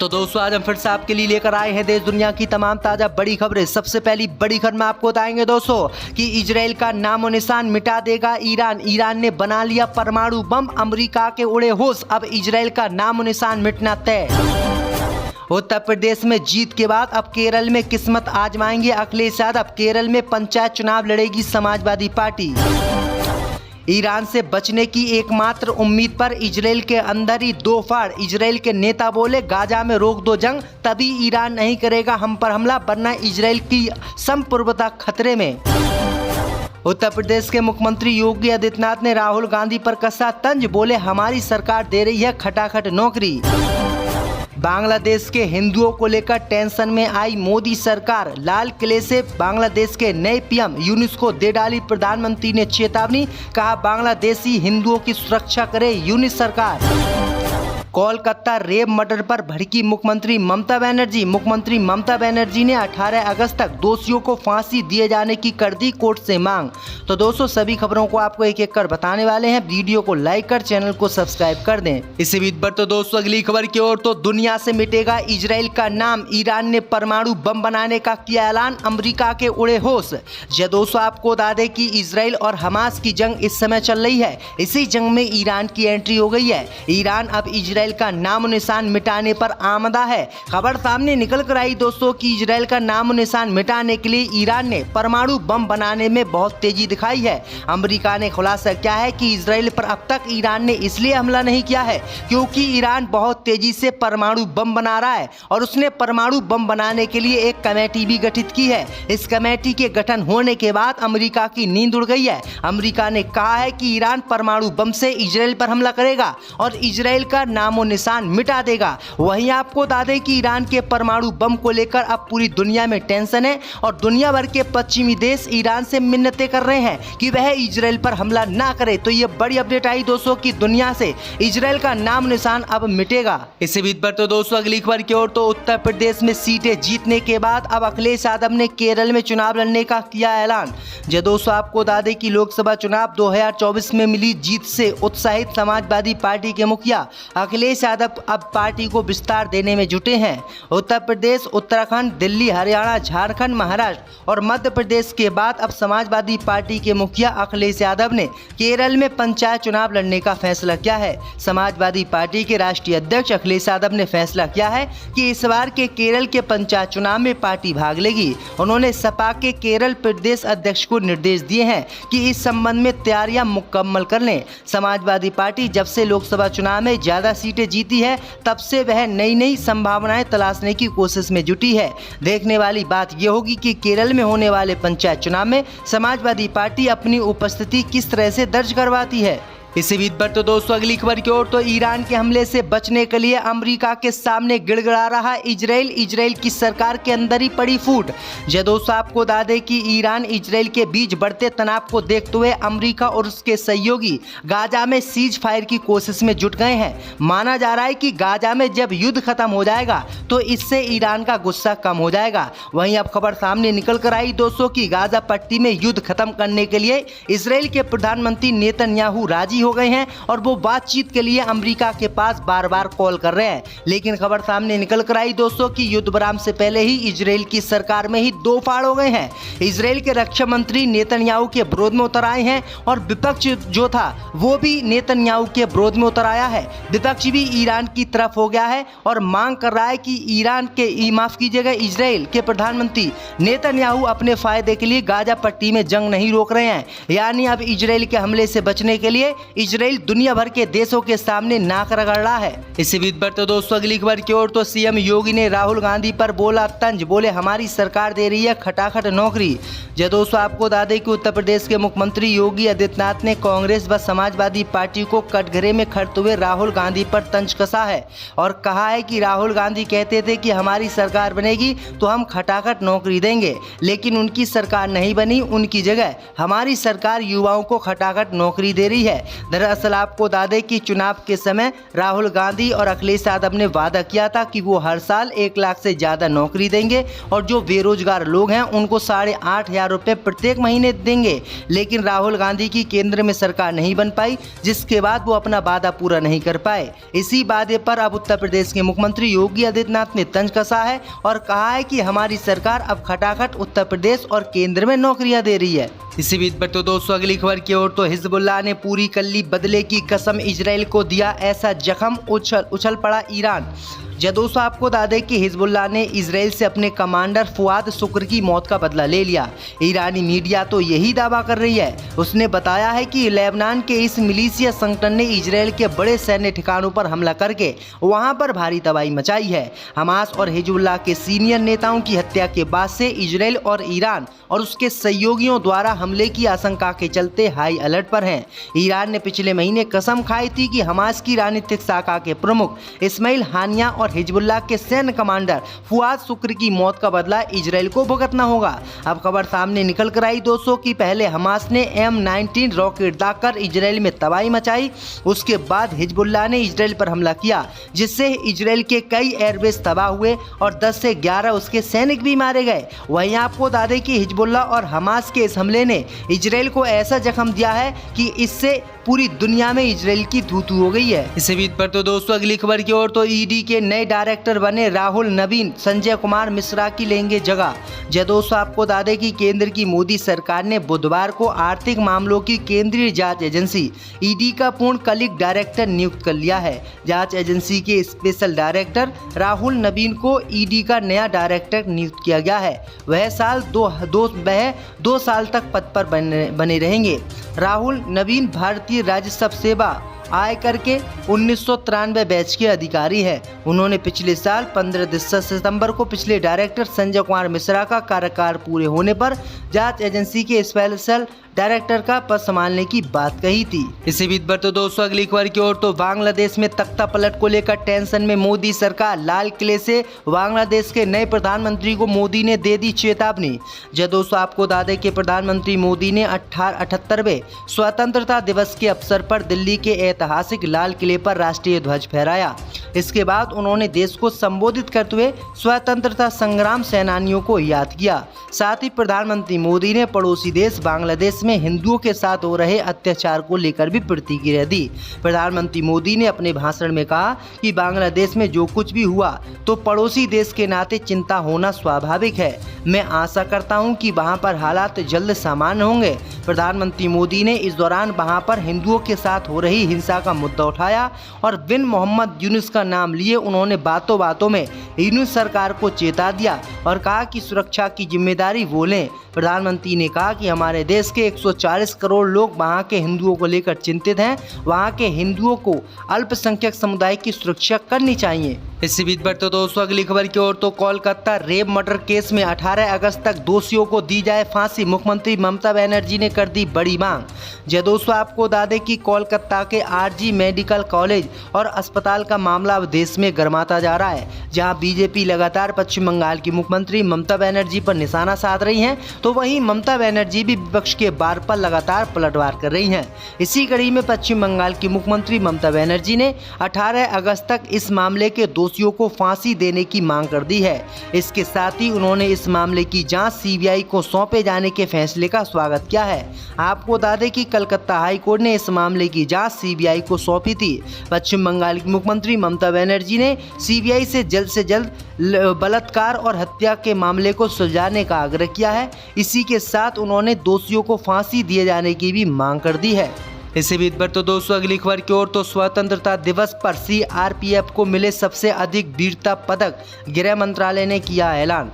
तो दोस्तों आज हम फिर से आपके लिए लेकर आए हैं देश दुनिया की तमाम ताजा बड़ी खबरें। सबसे पहली बड़ी खबर में आपको बताएंगे दोस्तों कि इजराइल का नामो निशान मिटा देगा ईरान। ईरान ने बना लिया परमाणु बम, अमेरिका के उड़े होश, अब इजराइल का नामो निशान मिटना तय। उत्तर प्रदेश में जीत के बाद अब केरल में किस्मत आजमाएंगे अखिलेश यादव। केरल में पंचायत चुनाव लड़ेगी समाजवादी पार्टी। ईरान से बचने की एकमात्र उम्मीद पर इजराइल के अंदर ही दो फाड़। इजराइल के नेता बोले गाजा में रोक दो जंग, तभी ईरान नहीं करेगा हम पर हमला, वरना इजराइल की संप्रभुता खतरे में। उत्तर प्रदेश के मुख्यमंत्री योगी आदित्यनाथ ने राहुल गांधी पर कसा तंज, बोले हमारी सरकार दे रही है खटाखट नौकरी। बांग्लादेश के हिंदुओं को लेकर टेंशन में आई मोदी सरकार। लाल किले से बांग्लादेश के नए पीएम यूनुस को दे डाली प्रधानमंत्री ने चेतावनी, कहा बांग्लादेशी हिंदुओं की सुरक्षा करे यूनुस सरकार। कोलकाता रेप मर्डर पर भड़की मुख्यमंत्री ममता बनर्जी। मुख्यमंत्री ममता बनर्जी ने 18 अगस्त तक दोषियों को फांसी दिए जाने की कर दी कोर्ट से मांग। तो दोस्तों सभी खबरों को आपको एक एक कर बताने वाले हैं, वीडियो को लाइक कर चैनल को सब्सक्राइब कर दें। इसी बीच पर तो दोस्तों अगली खबर की ओर, तो दुनिया से मिटेगा इजराइल का नाम। ईरान ने परमाणु बम बनाने का किया ऐलान, अमेरिका के उड़े होश। जी दोस्तों आपको बता दें कि इजराइल और हमास की जंग इस समय चल रही है। इसी जंग में ईरान की एंट्री हो गई है। ईरान अब इजराइल का नामो निशान मिटाने पर आमदा है। खबर सामने निकल कर आई दोस्तों कि इजराइल का नामो निशान मिटाने के लिए ईरान ने परमाणु बम बनाने में बहुत तेजी दिखाई है। अमेरिका ने खुलासा किया है कि इजराइल पर अब तक ईरान ने इसलिए हमला नहीं किया है क्योंकि ईरान बहुत तेजी से परमाणु बम बना रहा है और उसने परमाणु बम बनाने के लिए एक कमेटी भी गठित की है। इस कमेटी के गठन होने के बाद अमेरिका की नींद उड़ गई है। अमेरिका ने कहा है कि ईरान परमाणु बम से इजराइल पर हमला करेगा और इजराइल का नामो निशान मिटा देगा। वहीं आपको बता दें कि ईरान के परमाणु बम को लेकर अब पूरी दुनिया में टेंशन है और दुनिया भर के पश्चिमी देश ईरान से मिन्नतें कर रहे हैं कि वह इजराइल पर हमला ना करे। तो ये बड़ी अपडेट आई दोस्तों कि दुनिया से इजराइल का नाम निशान अब मिटेगा। इसी बीच पर तो दोस्तों अगली खबर की ओर, तो उत्तर प्रदेश में सीटें जीतने के बाद अब अखिलेश यादव ने केरल में चुनाव लड़ने का किया ऐलान। जी दोस्तों आपको बता दें कि लोकसभा चुनाव 2024 में मिली जीत से उत्साहित समाजवादी पार्टी के मुखिया अखिलेश यादव अब पार्टी को विस्तार देने में जुटे हैं। उत्तर प्रदेश, उत्तराखंड, दिल्ली, हरियाणा, झारखंड, महाराष्ट्र और मध्य प्रदेश के बाद अब समाजवादी पार्टी के मुखिया अखिलेश यादव ने केरल में पंचायत चुनाव लड़ने का फैसला किया है। समाजवादी पार्टी के राष्ट्रीय अध्यक्ष अखिलेश यादव ने फैसला किया है कि इस बार के केरल के पंचायत चुनाव में पार्टी भाग लेगी। उन्होंने सपा के केरल प्रदेश अध्यक्ष को निर्देश दिए हैं कि इस संबंध में तैयारियां मुकम्मल कर लें। समाजवादी पार्टी जब से लोकसभा चुनाव में ज्यादा सीटें जीती है तब से वह नई नई संभावनाएं तलाशने की कोशिश में जुटी है। देखने वाली बात यह होगी कि केरल में होने वाले पंचायत चुनाव में समाजवादी पार्टी अपनी उपस्थिति किस तरह से दर्ज करवाती है। इसी बीच पर तो दोस्तों अगली खबर की ओर, तो ईरान के हमले से बचने के लिए अमेरिका के सामने गिड़गिड़ा रहा इजराइल। इजराइल की सरकार के अंदर ही पड़ी फूट। जी दोस्तों आपको बता दें कि ईरान इजराइल के बीच बढ़ते तनाव को देखते हुए अमेरिका और उसके सहयोगी गाजा में सीज फायर की कोशिश में जुट गए हैं। माना जा रहा है कि गाजा में जब युद्ध खत्म हो जाएगा तो इससे ईरान का गुस्सा कम हो जाएगा। वहीं अब खबर सामने निकल कर आई दोस्तों की गाजा पट्टी में युद्ध खत्म करने के लिए इजराइल के प्रधानमंत्री नेतन्याहू राजी हो गए हैं और वो बातचीत के लिए अमेरिका के पास बार बार कॉल कर रहे हैं। लेकिन खबर सामने निकल कर आई दोस्तों कि युद्ध विराम से पहले ही इजराइल की सरकार में ही दो फाड़ हो गए हैं। इजराइल के रक्षा मंत्री नेतन्याहू के विरोध में उतर आए हैं और विपक्ष जो था वो भी नेतन्याहू के विरोध में उतर आया है। विपक्ष भी ईरान की तरफ हो गया है और मांग कर रहा है कि ईरान के माफ कीजिएगा इजराइल के प्रधानमंत्री नेतन्याहू अपने फायदे के लिए गाजा पट्टी में जंग नहीं रोक रहे हैं। यानी अब इजराइल के हमले से बचने के लिए इजराइल दुनिया भर के देशों के सामने नाक रगड़ रहा है। इसी बीच पर तो दोस्तों अगली खबर की ओर, तो सीएम योगी ने राहुल गांधी पर बोला तंज, बोले हमारी सरकार दे रही है खटाखट नौकरी। जी दोस्तों आपको बता दें कि उत्तर प्रदेश के मुख्यमंत्री योगी आदित्यनाथ ने कांग्रेस व समाजवादी पार्टी को कटघरे में खड़ते हुए राहुल गांधी पर तंज कसा है और कहा है कि राहुल गांधी कहते थे कि हमारी सरकार बनेगी तो हम खटाखट नौकरी देंगे, लेकिन उनकी सरकार नहीं बनी, उनकी जगह हमारी सरकार युवाओं को खटाखट नौकरी दे रही है। दरअसल आपको बता दें कि चुनाव के समय राहुल गांधी और अखिलेश यादव ने वादा किया था कि वो हर साल 1 लाख से ज़्यादा नौकरी देंगे और जो बेरोजगार लोग हैं उनको 8,500 रुपये प्रत्येक महीने देंगे। लेकिन राहुल गांधी की केंद्र में सरकार नहीं बन पाई, जिसके बाद वो अपना वादा पूरा नहीं कर पाए। इसी वादे पर अब उत्तर प्रदेश के मुख्यमंत्री योगी आदित्यनाथ ने तंज कसा है और कहा है कि हमारी सरकार अब खटाखट उत्तर प्रदेश और केंद्र में नौकरियां दे रही है। इसी बीच पर तो दोस्तों अगली खबर की ओर तो हिजबुल्लाह ने पूरी कर ली बदले की कसम, इजराइल को दिया ऐसा जख्म, उछल पड़ा ईरान। दोस्तों आपको बता दें कि हिजबुल्लाह ने इजराइल से अपने कमांडर फुआद शुक्र की मौत का बदला ले लिया। ईरानी मीडिया तो यही दावा कर रही है। उसने बताया है कि लेबनान के इस मिलिशिया संगठन ने इजराइल के बड़े सैन्य ठिकानों पर हमला करके वहां पर भारी तबाही मचाई है। हमास और हिजबुल्लाह के सीनियर नेताओं की हत्या के बाद से इजराइल और ईरान और उसके सहयोगियों द्वारा हमले की आशंका के चलते हाई अलर्ट पर हैं। ईरान ने पिछले महीने कसम खाई थी कि हमास की राजनीतिक शाखा के प्रमुख इस्माइल हानिया और हिजबुल्लाह के सैन्य कमांडर फुआद शुक्र की मौत का बदला इजराइल को भुगतना होगा। अब खबर सामने निकल कर आई दोस्तों कि पहले हमास ने M19 रॉकेट दागकर इजराइल में तबाही मचाई, उसके बाद हिजबुल्लाह ने इजराइल पर हमला किया, जिससे इजराइल के कई एयरबेस तबाह हुए और 10 से 11 उसके सैनिक भी मारे गए। वहीं आपको बता दें कि हिजबुल्लाह और हमास के इस हमले ने इजराइल को ऐसा जख्म दिया है कि इससे पूरी दुनिया में इजराइल की थू-थू हो गई है। इसी बीच पर तो दोस्तों अगली खबर की ओर तो ईडी के नए डायरेक्टर बने राहुल नवीन संजय कुमार मिश्रा की लेंगे जगह। दोस्तों आपको बता दें कि केंद्र की मोदी सरकार ने बुधवार को आर्थिक मामलों की केंद्रीय जांच एजेंसी ईडी का पूर्णकालिक डायरेक्टर नियुक्त कर लिया है। जांच एजेंसी के स्पेशल डायरेक्टर राहुल नवीन को ईडी का नया डायरेक्टर नियुक्त किया गया है। वह 2 साल तक पद पर बने रहेंगे। राहुल नवीन भारतीय राजस्व सेवा आयकर के 1993 बैच के अधिकारी हैं। उन्होंने पिछले साल 15 सितंबर को पिछले डायरेक्टर संजय कुमार मिश्रा का कार्यकाल पूरे होने पर जांच एजेंसी के स्पेशल डायरेक्टर का पद संभालने की बात कही थी। इसी बीच पर तो दोस्तों अगली खबर की ओर तो बांग्लादेश में तख्ता पलट को लेकर टेंशन में मोदी सरकार। लाल किले से बांग्लादेश के नए प्रधानमंत्री को मोदी ने दे दी चेतावनी। दोस्तों आपको बता दें कि प्रधानमंत्री मोदी ने 78वें स्वतंत्रता दिवस के अवसर पर दिल्ली के ऐतिहासिक लाल किले पर राष्ट्रीय ध्वज फहराया। इसके बाद उन्होंने देश को संबोधित करते हुए स्वतंत्रता संग्राम सेनानियों को याद किया। साथ ही प्रधानमंत्री मोदी ने पड़ोसी देश बांग्लादेश में हिंदुओं के साथ हो रहे अत्याचार को लेकर भी प्रतिक्रिया दी। प्रधानमंत्री मोदी ने अपने भाषण में कहा कि बांग्लादेश में जो कुछ भी हुआ तो पड़ोसी देश के नाते चिंता होना स्वाभाविक है। मैं आशा करता हूं कि वहां पर हालात जल्द सामान्य होंगे। प्रधानमंत्री मोदी ने इस दौरान वहां पर हिंदुओं के साथ हो रही हिंसा का मुद्दा उठाया और बिन मोहम्मद यूनुस का नाम लिए उन्होंने बातों बातों में यूनुस सरकार को चेता दिया और कहा कि सुरक्षा की जिम्मेदारी वो लें। प्रधानमंत्री ने कहा कि हमारे देश के 140 करोड़ लोग वहां के हिंदुओं को लेकर चिंतित हैं। वहां के हिंदुओं को अल्पसंख्यक समुदाय की सुरक्षा करनी चाहिए। इसी बीच पर तो दोस्तों अगली खबर की ओर तो कोलकाता रेप मर्डर केस में 18 अगस्त तक दोषियों को दी जाए फांसी। मुख्यमंत्री ममता बनर्जी ने कर दी बड़ी मांग। दोस्तों आपको बता दें कि कोलकाता के RG मेडिकल कॉलेज और अस्पताल का मामला अब देश में गर्माता जा रहा है। जहां बीजेपी लगातार पश्चिम बंगाल की मुख्यमंत्री ममता बनर्जी पर निशाना साध रही हैं, तो वहीं ममता बनर्जी भी विपक्ष के बार पर लगातार पलटवार कर रही हैं। इसी कड़ी में पश्चिम बंगाल की मुख्यमंत्री ममता बनर्जी ने 18 अगस्त तक इस मामले के दोषियों को फांसी देने की मांग कर दी है। इसके साथ ही उन्होंने इस मामले की जांच CBI को सौंपे जाने के फैसले का स्वागत किया है। आपको बता दें कि कलकत्ता हाई कोर्ट ने इस मामले की जांच CBI को सौंपी थी। पश्चिम बंगाल की मुख्यमंत्री ममता बनर्जी ने CBI से जल्द बलात्कार और हत्या के मामले को सुलझाने का आग्रह किया है। इसी के साथ उन्होंने दोषियों को फांसी दिए जाने की भी मांग कर दी है। इसी बीच पर तो दोस्तों अगली खबर की ओर तो स्वतंत्रता दिवस पर CRPF को मिले सबसे अधिक वीरता पदक, गृह मंत्रालय ने किया ऐलान।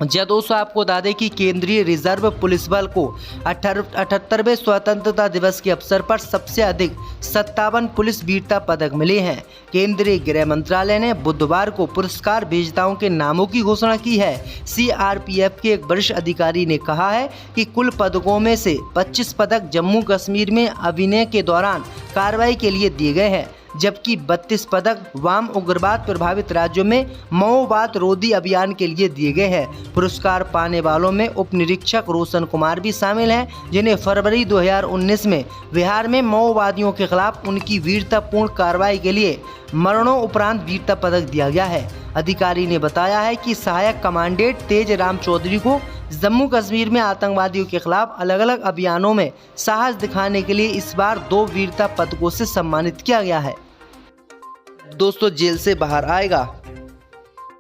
दोस्तों आपको बता दें कि केंद्रीय रिजर्व पुलिस बल को 78वें स्वतंत्रता दिवस के अवसर पर सबसे अधिक 57 पुलिस वीरता पदक मिले हैं। केंद्रीय गृह मंत्रालय ने बुधवार को पुरस्कार विजेताओं के नामों की घोषणा की है। CRPF के एक वरिष्ठ अधिकारी ने कहा है कि कुल पदकों में से 25 पदक जम्मू कश्मीर में अभिनय के दौरान कार्रवाई के लिए दिए गए हैं, जबकि 32 पदक वाम उग्रवाद प्रभावित राज्यों में माओवाद रोधी अभियान के लिए दिए गए हैं। पुरस्कार पाने वालों में उप निरीक्षक रोशन कुमार भी शामिल हैं, जिन्हें फरवरी 2019 में बिहार में माओवादियों के खिलाफ उनकी वीरतापूर्ण कार्रवाई के लिए मरणोपरांत वीरता पदक दिया गया है। अधिकारी ने बताया है कि सहायक कमांडेंट तेज राम चौधरी को जम्मू कश्मीर में आतंकवादियों के खिलाफ अलग अलग अभियानों में साहस दिखाने के लिए इस बार 2 वीरता पदकों से सम्मानित किया गया है। दोस्तों, जेल से बाहर आएगा